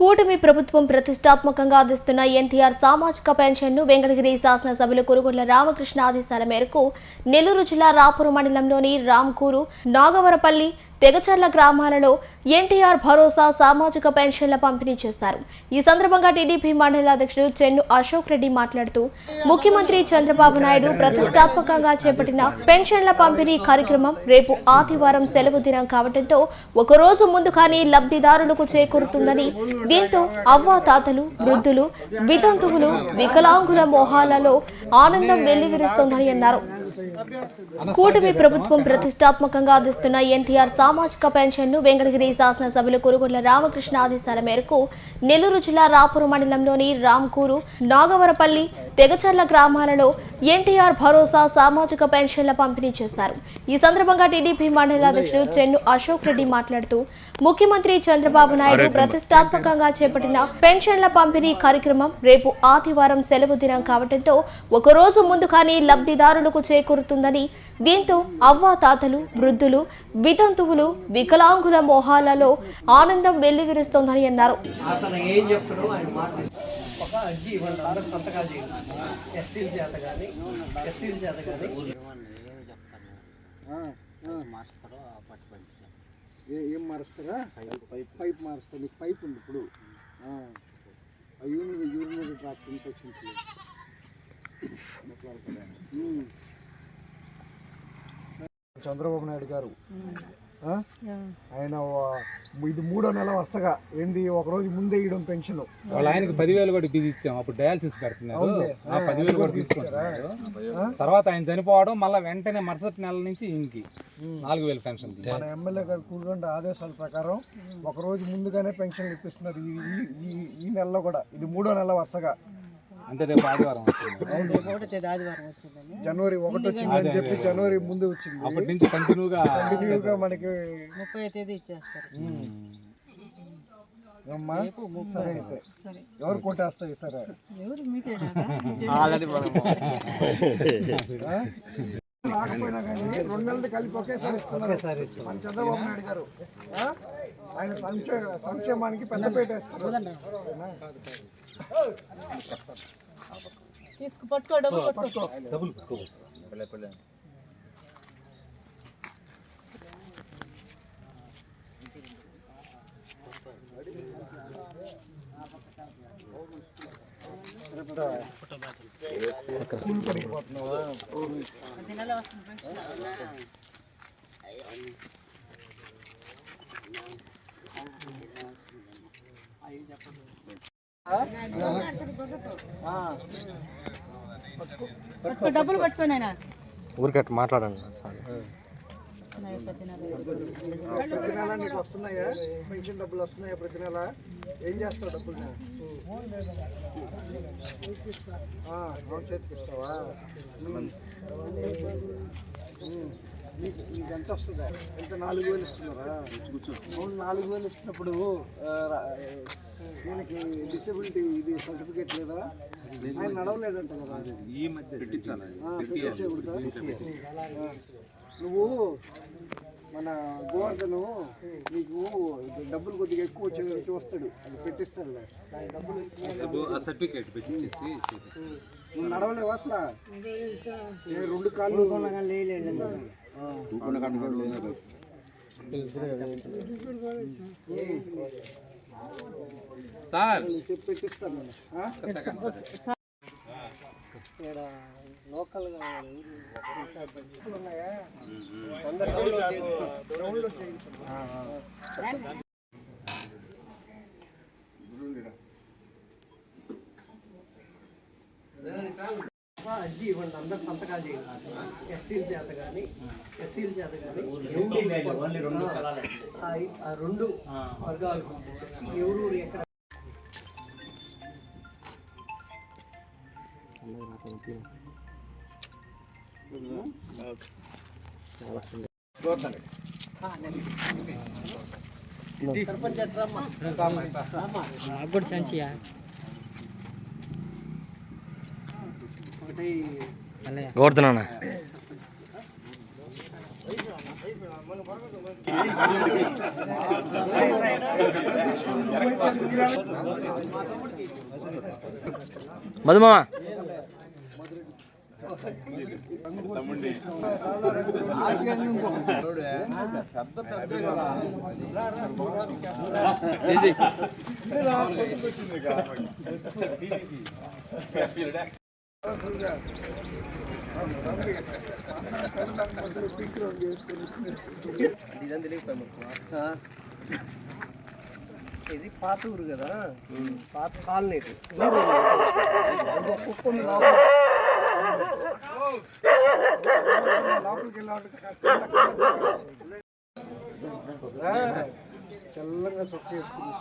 కూటమి ప్రభుత్వం ప్రతిష్టాత్మకంగా అందిస్తున్న ఎన్టీఆర్ సామాజిక పెన్షన్ను వెంకటగిరి శాసనసభ్యులు కురుగుళ్ల రామకృష్ణ ఆదేశాల మేరకు నెల్లూరు జిల్లా రాపూరు మండలంలోని రాంకూరు, నాగవరపల్లి, తెగచర్ల గ్రామాలలో ఎన్టీఆర్ భరోసా సామాజిక పెన్షన్ల పంపిణీ చేశారు. ఈ సందర్భంగా టీడీపీ మండల అధ్యక్షుడు చెన్ను అశోక్ రెడ్డి మాట్లాడుతూ ముఖ్యమంత్రి చంద్రబాబు నాయుడు ప్రతిష్టాత్మకంగా చేపట్టిన పెన్షన్ల పంపిణీ కార్యక్రమం రేపు ఆదివారం సెలవు దినం కావడంతో ఒకరోజు ముందుగానే లబ్ధిదారులకు చేకూరుతుందని, దీంతో అవ్వాతాతలు, వృద్ధులు, వితంతువులు, వికలాంగుల మొహాలలో ఆనందం వెల్లివిరుస్తోందని అన్నారు. కూటమి ప్రభుత్వం ప్రతిష్టాత్మకంగా అందిస్తున్న ఎన్టీఆర్ సామాజిక పెన్షన్ను వెంకటగిరి శాసనసభ్యులు కురుగుళ్ల రామకృష్ణ ఆదేశాల మేరకు నెల్లూరు జిల్లా రాపూరు మండలంలోని రాంకూరు, నాగవరపల్లి, తెగచర్ల గ్రామాలలో ఎన్టీఆర్ భరోసా సామాజిక పెన్షన్ల పంపిణీ చేశారు. ఈ సందర్భంగా టీడీపీ మండల అధ్యక్షుడు చెన్ను అశోక్ రెడ్డి మాట్లాడుతూ ముఖ్యమంత్రి చంద్రబాబు నాయుడు ప్రతిష్టాత్మకంగా చేపట్టిన పెన్షన్ల పంపిణీ కార్యక్రమం రేపు ఆదివారం సెలవు దినం కావడంతో ఒకరోజు ముందుగానే లబ్ధిదారులకు చేకూరుతుందని, దీంతో అవ్వాతాతలు, వృద్ధులు, వితంతువులు, వికలాంగుల మొహాలలో ఆనందం వెల్లివిరుస్తోందని అన్నారు. ఒక అర్జీ ఇవ్వండి, అందరూ సంతకాలు చేయండి. ఎస్టీల చేత కానీ ఎస్సీల చేత కానీ ఏం మారుస్తారా? పైప్ మారుస్తా. నీకు పైప్ ఉంది ఇప్పుడు. Urinary tract infections Chandrababu Naidu గారు ఆయన ఇది 3వ నెల వస్తగా ఏంది ఒకరోజు ముందే ఇవ్వడం పెన్షన్. వాళ్ళు ఆయనకి 10,000 కూడా బిజీ ఇచ్చాం. అప్పుడు డయాలసిస్ పెడుతున్నారు, ఆ 10,000 కూడా తీసుకుంటున్నారు. తర్వాత ఆయన చనిపోవడం మళ్ళీ వెంటనే మరుసటి నెల నుంచి ఇంకి 4,000 పెన్షన్. మన ఎమ్మెల్యే గారు కూర్గొండ ఆదేశాల ప్రకారం ఒకరోజు ముందుగానే పెన్షన్ ఇప్పిస్తున్నారు. ఈ నెలలో కూడా ఇది 3వ నెల వరుసగా. అంటే రేపు ఆదివారం జనవరి 1 వచ్చిందని చెప్పి జనవరి ముందు వచ్చింది. అప్పటి నుంచి కంటిన్యూగా మనకి 30వ తేదీ ఇచ్చేస్తారు. అమ్మా సరే, అయితే ఎవరు కొట్టేస్తాయి? సరే రాకపోయినా కానీ 2 నెలలు కలిపి ఒకేసారి ఇస్తున్నారు మన చంద్రబాబు నాయుడు గారు. ఆయన సంక్షేమానికి పెద్దపేట వేస్తున్నారు. పట్టుకో డబ్బులు డబ్బులు పట్టుకోనైనా ఊరికట్టు మాట్లాడండి. ప్రతి నెల నీకు వస్తున్నాయా? పెన్షన్ డబ్బులు వస్తున్నాయా ప్రతి నెల? ఏం చేస్తావు డబ్బులు? చేతికి ఇస్తావా? నీకు ఎంత వస్తుందా? ఎంత 4,000 ఇస్తున్నారా? 4,000 ఇస్తున్నప్పుడు దీనికి డిసేబిలిటీ ఇది సర్టిఫికేట్ లేదా? ఆయన నడవలేదంట కదా. ఈ మధ్య పెట్టించాలి. నువ్వు మన గోవర్ధను నీకు డబ్బులు కొద్దిగా ఎక్కువ వచ్చి వస్తాడు, అది పెట్టిస్తాడు. సర్టిఫికేట్ పెట్టించేసి నువ్వు నడవలేవు అసలు. 2 కాళ్ళు సార్ పెట్టిస్తాను. లోకల్గా ఉన్నాయా? అర్జీ ఇవ్వండి, అందరూ సంతకాలు చేయండి. ఎస్టీల చేత కానీ ఎస్సీల చేత కానీ 2 వర్గాలు ఎవరు ఎక్కడ సర్పంచ్ కూడా సంచియా గోవర్ధన మధుమామ ఇది పాత ఊరు కదా, పాత కాలనీ. కుక్క ఉంది లోపలికి తెల్లంగా చొక్క వేసుకుని